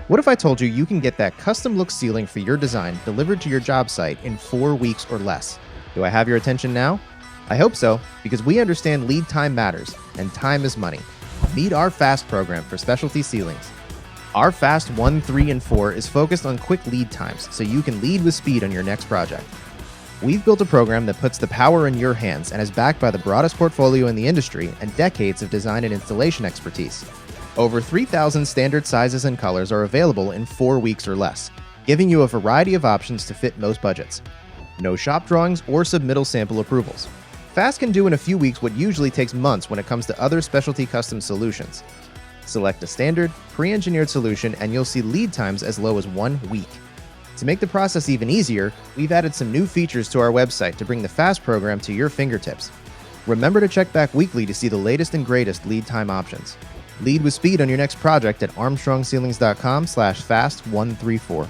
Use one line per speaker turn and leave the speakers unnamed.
What if I told you you can get that custom look ceiling for your design delivered to your job site in 4 weeks or less? Do I have your attention now? I hope so, because we understand lead time matters, and time is money. Meet our FAST program for specialty ceilings. Our FAST 1, 3, and 4 is focused on quick lead times, so you can lead with speed on your next project. We've built a program that puts the power in your hands and is backed by the broadest portfolio in the industry and decades of design and installation expertise. Over 3,000 standard sizes and colors are available in 4 weeks or less, giving you a variety of options to fit most budgets. No shop drawings or submittal sample approvals. FAST can do in a few weeks what usually takes months when it comes to other specialty custom solutions. Select a standard, pre-engineered solution and you'll see lead times as low as 1 week. To make the process even easier, we've added some new features to our website to bring the FAST program to your fingertips. Remember to check back weekly to see the latest and greatest lead time options. Lead with speed on your next project at armstrongceilings.com/fast134.